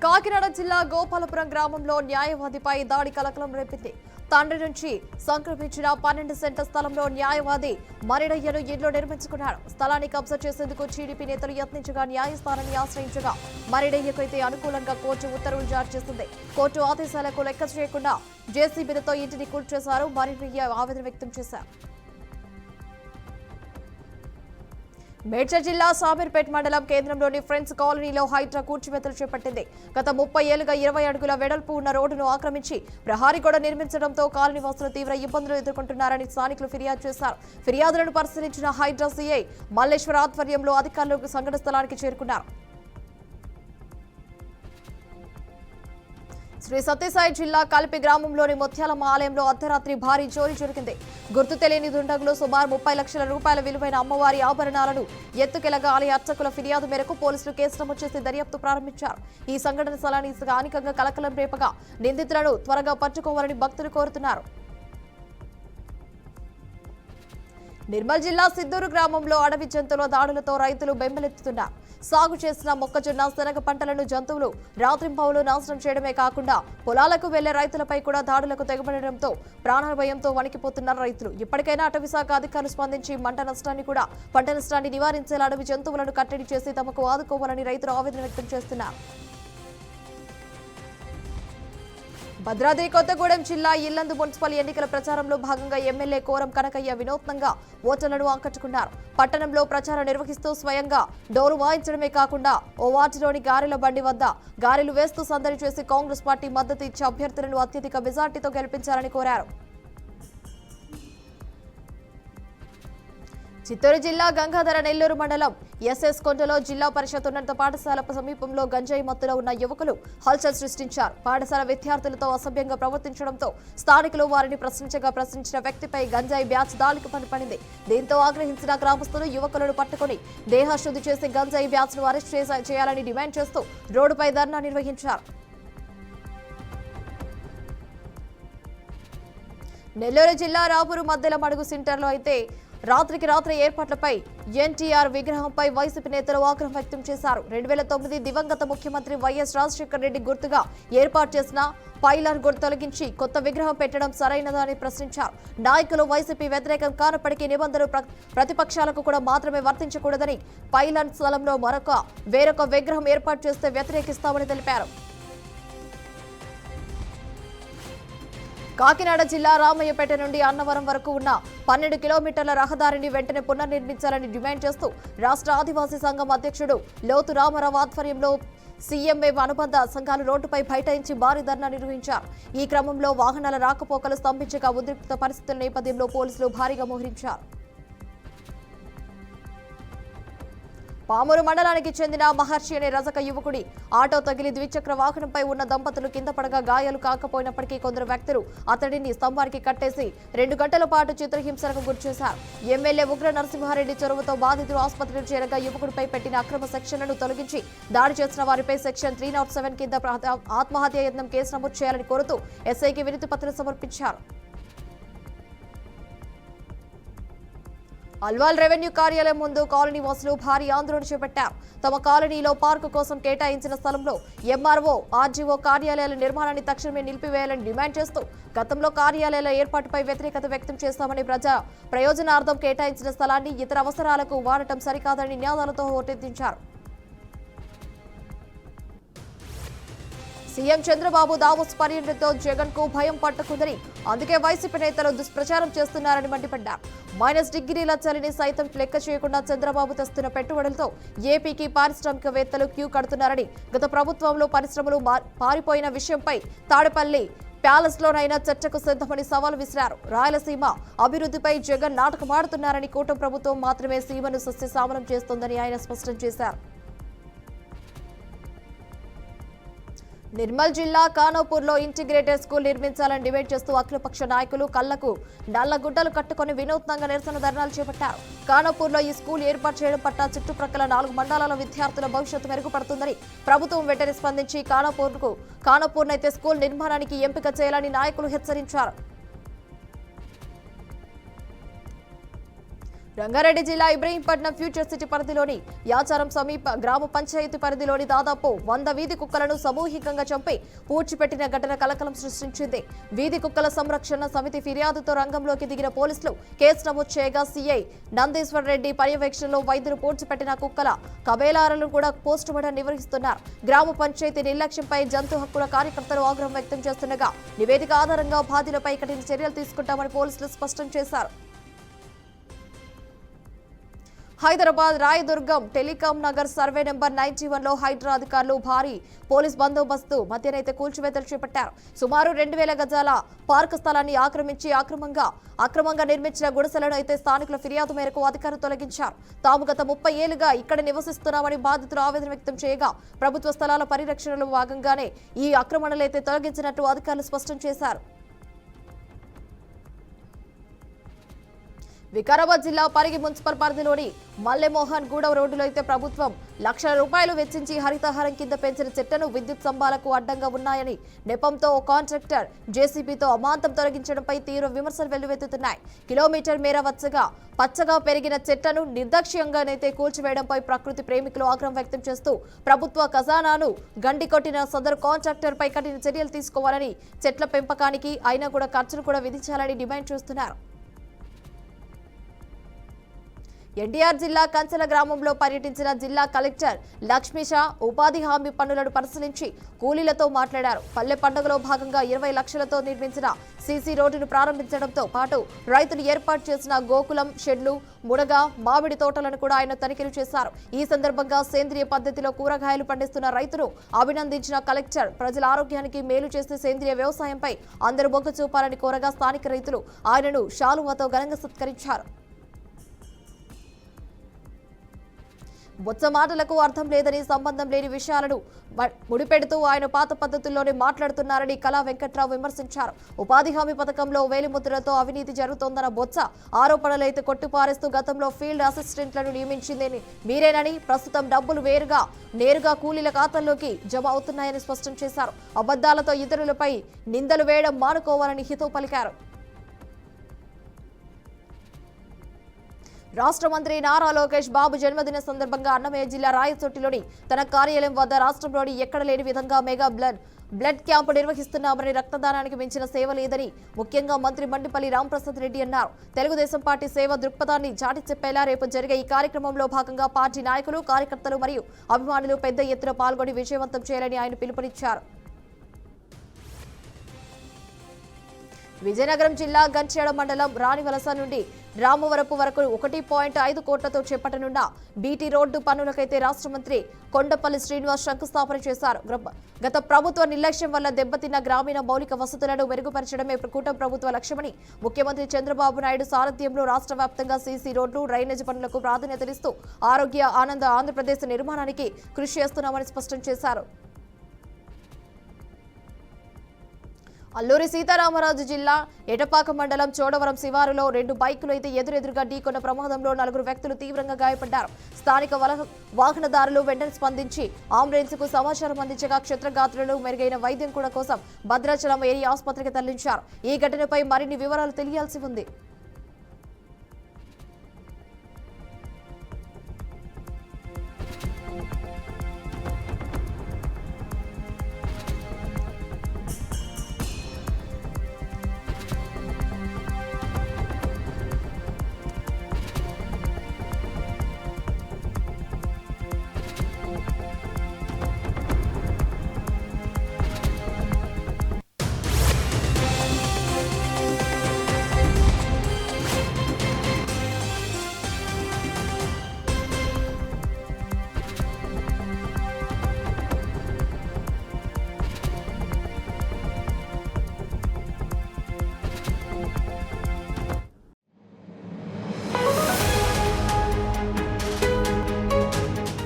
కాకినాడ జిల్లా గోపాలపురం గ్రామంలో న్యాయవాదిపై దాడి కలకలం రేపింది. తండ్రి నుంచి సంక్రమించిన 12 సెంట్ల స్థలంలో న్యాయవాది మరిడయ్యను ఇల్లు నిర్మించుకున్నాడు. స్థలాన్ని కబ్జా చేసేందుకు టీడీపీ నేతలు యత్నించగా న్యాయస్థానాన్ని ఆశ్రయించగా మరిడయ్యకైతే అనుకూలంగా కోర్టు ఉత్తర్వులు జారీ చేసింది. కోర్టు ఆదేశాలకు లెక్క చేయకుండా జేసీబీలతో ఇంటిని కూల్చేశారు. మరిడయ్య ఆవేదన వ్యక్తం చేశారు. మేడ్చల్ జిల్లా సామీర్పేట్ మండలం కేంద్రంలోని ఫ్రెండ్స్ కాలనీలో హైడ్రా కూల్చివేతలు చేపట్టింది. గత 30 ఏళ్లుగా 20 అడుగుల వెడల్పు ఉన్న రోడ్డును ఆక్రమించి ప్రహారీ గోడ నిర్మించడంతో కాలనీవాసులు తీవ్ర ఇబ్బందులు ఎదుర్కొంటున్నారని స్థానికులు ఫిర్యాదు చేశారు. ఫిర్యాదులను పరిశీలించిన హైడ్రా సీఐ మల్లేశ్వర ఆధ్వర్యంలో అధికారులు సంఘటన స్థలానికి చేరుకున్నారు. శ్రీ సత్యసాయి జిల్లా కల్పి గ్రామంలోని ముత్యాలమ్మ ఆలయంలో అర్ధరాత్రి భారీ చోరీ జరిగింది. గుర్తు తెలియని దుండగులు సుమారు 30 లక్షల రూపాయల విలువైన అమ్మవారి ఆభరణాలను ఎత్తుకెళ్లగా ఆలయ అర్చకుల ఫిర్యాదు మేరకు పోలీసులు కేసు నమోదు చేసి దర్యాప్తు ప్రారంభించారు. ఈ సంఘటన స్థలాన్ని స్థానికంగా కలకలం రేపగా నిందితులను త్వరగా పట్టుకోవాలని భక్తులు కోరుతున్నారు. నిర్మల్ జిల్లా సిద్దూరు గ్రామంలో అడవి జంతువుల దాడులతో రైతులు బెంబెలెత్తుతున్నారు. సాగు చేసిన మొక్కజొన్న, శనగ పంటలను జంతువులు రాత్రింపవలు నాశనం చేయడమే కాకుండా పొలాలకు వెళ్లే రైతులపై కూడా దాడులకు తెగబడడంతో ప్రాణాల భయంతో వణికిపోతున్నారు రైతులు. ఇప్పటికైనా అటవీ శాఖ అధికారులు స్పందించి పంట నష్టాన్ని నివారించేలా అడవి జంతువులను కట్టడి చేసి తమకు ఆదుకోవాలని రైతులు ఆవేదన వ్యక్తం చేస్తున్నారు. భద్రాద్రి కొత్తగూడెం జిల్లా ఇల్లందు మున్సిపల్ ఎన్నికల ప్రచారంలో భాగంగా ఎమ్మెల్యే కోరం కనకయ్య వినూత్నంగా ఓటర్లను ఆకట్టుకున్నారు. పట్టణంలో ప్రచారం నిర్వహిస్తూ స్వయంగా డోలు వాయించడమే కాకుండా ఓ వార్డులోని గారెల బండి వద్ద గారెలు వేస్తూ సందడి చేసి కాంగ్రెస్ పార్టీ మద్దతు ఇచ్చే అభ్యర్థులను అత్యధిక మెజార్టీతో గెలిపించాలని కోరారు. చిత్తూరు జిల్లా గంగాధర నెల్లూరు మండలం ఎస్ఎస్ కొండలో జిల్లా పరిషత్ ఉన్నత పాఠశాల సమీపంలో గంజాయి మత్తులో ఉన్న యువకులు హల్చల్ సృష్టించారు. పాఠశాల విద్యార్థులతో అసభ్యంగా ప్రవర్తించడంతో స్థానికులు వారిని ప్రశ్నించిన వ్యక్తిపై గంజాయి బ్యాచ్ దాడికి పడిపడింది. దీంతో ఆగ్రహించిన గ్రామస్తులు యువకులను పట్టుకుని దేహశుద్ధి చేసి గంజాయి బ్యాచ్ ను అరెస్ట్ చేయాలని డిమాండ్ చేస్తూ రోడ్డుపై ధర్నా నిర్వహించారు. నెల్లూరు జిల్లా రాపూరు మధ్యల మడుగు సెంటర్లో అయితే రాత్రికి రాత్రి ఏర్పాట్లపై ఎన్టీఆర్ విగ్రహంపై వైసీపీ నేతలు ఆగ్రహం వ్యక్తం చేశారు. 2009 దివంగత ముఖ్యమంత్రి వైఎస్ రాజశేఖర రెడ్డి గుర్తుగా ఏర్పాటు చేసిన పైలాన్ గుర్తు తొలగించి కొత్త విగ్రహం పెట్టడం సరైనదని ప్రశ్నించారు. నాయకులు వైసీపీ వ్యతిరేకం కానప్పటికీ నిబంధనలు ప్రతిపక్షాలకు కూడా మాత్రమే వర్తించకూడదని పైలాన్ స్థలంలో వేరొక విగ్రహం ఏర్పాటు చేస్తే వ్యతిరేకిస్తామని తెలిపారు. కాకినాడ జిల్లా రామయ్యపేట నుండి అన్నవరం వరకు ఉన్న 12 కిలోమీటర్ల రహదారిని వెంటనే పునర్నిర్మించాలని డిమాండ్ చేస్తూ రాష్ట్ర ఆదివాసీ సంఘం అధ్యక్షుడు లోతు రామారావు ఆధ్వర్యంలో సీఎంఏ అనుబంధ సంఘాలు రోడ్డుపై బైఠాయించి భారీ ధర్నా నిర్వహించారు. ఈ క్రమంలో వాహనాల రాకపోకలు స్తంభించగా ఉద్రిక్త పరిస్థితుల నేపథ్యంలో పోలీసులు భారీగా మోహరించారు. పామూరు మండలానికి చెందిన మహర్షి అనే రజక యువకుడి ఆటో తగిలి ద్విచక్ర వాహనంపై ఉన్న దంపతులు కింద పడగా గాయాలు కాకపోయినప్పటికీ కొందరు వ్యక్తులు అతడిని స్తంభానికి కట్టేసి 2 గంటల పాటు చిత్రహింసలకు గురిచేశారు. ఎమ్మెల్యే ఉగ్ర నరసింహారెడ్డి చొరవతో బాధితులు ఆసుపత్రిలో చేరగా యువకుడిపై పెట్టిన అక్రమ సెక్షన్లను తొలగించి దాడి చేసిన వారిపై సెక్షన్ 307 కింద ఆత్మహత్య యత్నం కేసు నమోదు చేయాలని కోరుతూ ఎస్ఐకి వినతి పత్రం సమర్పించారు. అల్వాల్ రెవెన్యూ కార్యాలయం ముందు కాలనీ వాసులు భారీ ఆందోళన చేపట్టారు. తమ కాలనీలో పార్కు కోసం కేటాయించిన స్థలంలో ఎంఆర్ఓ, ఆర్జీఓ కార్యాలయాల నిర్మాణాన్ని తక్షణమే నిలిపివేయాలని డిమాండ్ చేస్తూ గతంలో కార్యాలయాల ఏర్పాటుపై వ్యతిరేకత వ్యక్తం చేస్తామని ప్రజా ప్రయోజనార్థం కేటాయించిన స్థలాన్ని ఇతర అవసరాలకు వాడటం సరికాదని నినాదాలతో హోటెత్తించారు. సీఎం చంద్రబాబు దావోస్ పర్యటనతో జగన్ కు భయం పట్టుకుందని, అందుకే వైసీపీ నేతలు దుష్ప్రచారం చేస్తున్నారని మండిపడ్డారు. -డిగ్రీల చలిని సైతం లెక్క చేయకుండా చంద్రబాబు తెస్తున్న పెట్టుబడులతో ఏపీకి పారిశ్రామికవేత్తలు క్యూ కడుతున్నారని, గత ప్రభుత్వంలో పరిశ్రమలు పారిపోయిన విషయంపై తాడేపల్లి ప్యాలెస్ లోనైనా చర్చకు సిద్ధమని సవాల్ విసిరారు. రాయలసీమ అభివృద్ధిపై జగన్ నాటకమాడుతున్నారని, కూటమి ప్రభుత్వం మాత్రమే సీమను సస్యశ్యామలం చేస్తోందని ఆయన స్పష్టం చేశారు. నిర్మల్ జిల్లా ఖానాపూర్లో ఇంటిగ్రేటెడ్ స్కూల్ నిర్మించాలని డిమాండ్ చేస్తూ అఖిలపక్ష నాయకులు కళ్లకు నల్లగుడ్డలు కట్టుకుని వినూత్నంగా నిరసన ధర్నాలు చేపట్టారు. ఖానాపూర్లో ఈ స్కూల్ ఏర్పాటు చేయడం పట్ల చుట్టుప్రక్కల 4 మండలాల విద్యార్థుల భవిష్యత్తు మెరుగుపడుతుందని ప్రభుత్వం వెంటనే స్పందించి ఖానాపూర్నైతే స్కూల్ నిర్మాణానికి ఎంపిక చేయాలని నాయకులు హెచ్చరించారు. రంగారెడ్డి జిల్లా ఇబ్రహీంపట్నం ఫ్యూచర్ సిటీ పరిధిలోని యాచారం సమీప గ్రామ పంచాయతీ పరిధిలోని దాదాపు 100 వీధి కుక్కలను సమూహికంగా చంపి పూడ్చిపెట్టిన ఘటన కలకలం సృష్టించింది. వీధి కుక్కల సంరక్షణ సమితి ఫిర్యాదుతో రంగంలోకి దిగిన పోలీసులు కేసు నమోదు చేయగా సీఐ నందీశ్వర్ రెడ్డి పర్యవేక్షణలో వైద్యులు పూడ్చిపెట్టిన కుక్కల కబేలాలను కూడా పోస్టుమార్టం నిర్వహిస్తున్నారు. గ్రామ పంచాయతీ నిర్లక్ష్యంపై జంతు హక్కుల కార్యకర్తలు ఆగ్రహం వ్యక్తం చేస్తుండగా నివేదిక ఆధారంగా బాధ్యులపై కఠిన చర్యలు తీసుకుంటామని పోలీసులు స్పష్టం చేశారు. Hyderabad Rayadurgam telecom Nagar survey number 91లో హైడ్రా అధికారులు భారీ పోలీస్ బందోబస్తు మధ్యనైతే కూల్చివేతలు చేపట్టారు. సుమారు 2000 గజాల పార్కు స్థలాన్ని ఆక్రమించి అక్రమంగా నిర్మించిన గుడిసెలను అయితే స్థానికుల ఫిర్యాదు మేరకు అధికారులు తొలగించారు. తాము గత 30 ఏళ్లుగా ఇక్కడ నివసిస్తున్నామని బాధితులు ఆవేదన వ్యక్తం చేయగా ప్రభుత్వ స్థలాల పరిరక్షణలో భాగంగానే ఈ ఆక్రమణలైతే తొలగించినట్టు అధికారులు స్పష్టం చేశారు. వికారాబాద్ జిల్లా పరిగి మున్సిపల్ పరిధిలోని మల్లెమోహన్ గూడ రోడ్డులో అయితే ప్రభుత్వం ₹1,00,000 వెచ్చించి హరితహారం కింద పెంచిన చెట్లను విద్యుత్ స్తంభాలకు అడ్డంగా ఉన్నాయని నెపంతో ఓ కాంట్రాక్టర్ జేసీబీతో అమాంతం తొలగించడంపై తీవ్ర విమర్శలు వెల్లువెత్తుతున్నాయి. కిలోమీటర్ మేర పచ్చగా పెరిగిన చెట్లను నిర్దాక్ష్యంగానైతే కూల్చివేయడంపై ప్రకృతి ప్రేమికులు ఆగ్రహం వ్యక్తం చేస్తూ ప్రభుత్వ ఖజానాను గండికొట్టిన సదరు కాంట్రాక్టర్ పై కఠిన చర్యలు తీసుకోవాలని, చెట్ల పెంపకానికి అయినా కూడా ఖర్చులు కూడా విధించాలని డిమాండ్ చేస్తున్నారు. ఎన్టీఆర్ జిల్లా కంచెల గ్రామంలో పర్యటించిన జిల్లా కలెక్టర్ లక్ష్మీషా ఉపాధి హామీ పనులను పరిశీలించి కూలీలతో మాట్లాడారు. పల్లె పండుగలో భాగంగా 20 లక్షలతో నిర్మించిన సీసీ రోడ్డును ప్రారంభించడంతో పాటు రైతులు ఏర్పాటు చేసిన గోకులం షెడ్లు, మునగ, మామిడి తోటలను కూడా ఆయన తనిఖీలు చేశారు. ఈ సందర్భంగా సేంద్రియ పద్ధతిలో కూరగాయలు పండిస్తున్న రైతును అభినందించిన కలెక్టర్ ప్రజల ఆరోగ్యానికి మేలు చేసే సేంద్రియ వ్యవసాయంపై అందరూ మొగ్గు చూపాలని కోరగా స్థానిక రైతులు ఆయనను శాలువాతో ఘనంగా సత్కరించారు. బొత్స మాటలకు అర్థం లేదని, సంబంధం లేని విషయాలను ముడిపెడుతూ ఆయన పాత పద్ధతుల్లోనే మాట్లాడుతున్నారని కళా వెంకట్రావు విమర్శించారు. ఉపాధి హామీ పథకంలో వేలిముద్రలతో అవినీతి జరుగుతోందన్న బొత్స ఆరోపణలైతే కొట్టిపారేస్తూ గతంలో ఫీల్డ్ అసిస్టెంట్లను నియమించిందని మీరేనని, ప్రస్తుతం డబ్బులు నేరుగా కూలీల ఖాతాల్లోకి జమ అవుతున్నాయని స్పష్టం చేశారు. అబద్దాలతో ఇతరులపై నిందలు వేయడం మానుకోవాలని హితవు పలికారు. రాష్ట్ర మంత్రి నారా లోకేష్ బాబు జన్మదిన సందర్భంగా అన్నమయ్య జిల్లా రాయచోటిలోని తన కార్యాలయం వద్ద రాష్ట్రంలోని ఎక్కడ లేని విధంగా మెగా బ్లడ్ క్యాంపు నిర్వహిస్తున్నామని, రక్తదానానికి మించిన సేవ లేదని ముఖ్యంగా మంత్రి మండిపల్లి రాంప్రసాద్ రెడ్డి అన్నారు. తెలుగుదేశం పార్టీ సేవ దృక్పథాన్ని చాటి చెప్పేలా రేపు జరిగే ఈ కార్యక్రమంలో భాగంగా పార్టీ నాయకులు, కార్యకర్తలు మరియు అభిమానులు పెద్ద ఎత్తున పాల్గొని విజయవంతం చేయాలని ఆయన పిలుపునిచ్చారు. విజయనగరం జిల్లా గంట్యాడ మండలం రాణివలస నుండి రామవరపు వరకు 1.5 కోట్లతో చేపట్టనున్న బీటీ రోడ్డు పనులకైతే రాష్ట్ర మంత్రి కొండపల్లి శ్రీనివాస్ శంకుస్థాపన చేశారు. గత ప్రభుత్వ నిర్లక్ష్యం వల్ల దెబ్బతిన్న గ్రామీణ మౌలిక వసతులను మెరుగుపరచడమే కూటమి ప్రభుత్వ లక్ష్యమని ముఖ్యమంత్రి చంద్రబాబు నాయుడు సారథ్యంలో రాష్ట్ర వ్యాప్తంగా సీసీ రోడ్లు, డ్రైనేజ్ పనులకు ప్రాధాన్యతనిస్తూ ఆరోగ్య ఆనంద ఆంధ్రప్రదేశ్ నిర్మాణానికి కృషి చేస్తున్నామని స్పష్టం చేశారు. అల్లూరి సీతారామరాజు జిల్లా ఎటపాక మండలం చోడవరం శివారులో 2 బైకులు అయితే ఎదురెదురుగా ఢీకొన్న ప్రమాదంలో 4 వ్యక్తులు తీవ్రంగా గాయపడ్డారు. స్థానిక వాహనదారులు వెంటనే స్పందించి అంబులెన్స్ కు సమాచారం అందించగా క్షతగాత్రులు మెరుగైన వైద్యం కూడా కోసం భద్రాచలం ఏరియా ఆసుపత్రికి తరలించారు. ఈ ఘటనపై మరిన్ని వివరాలు తెలియాల్సి ఉంది.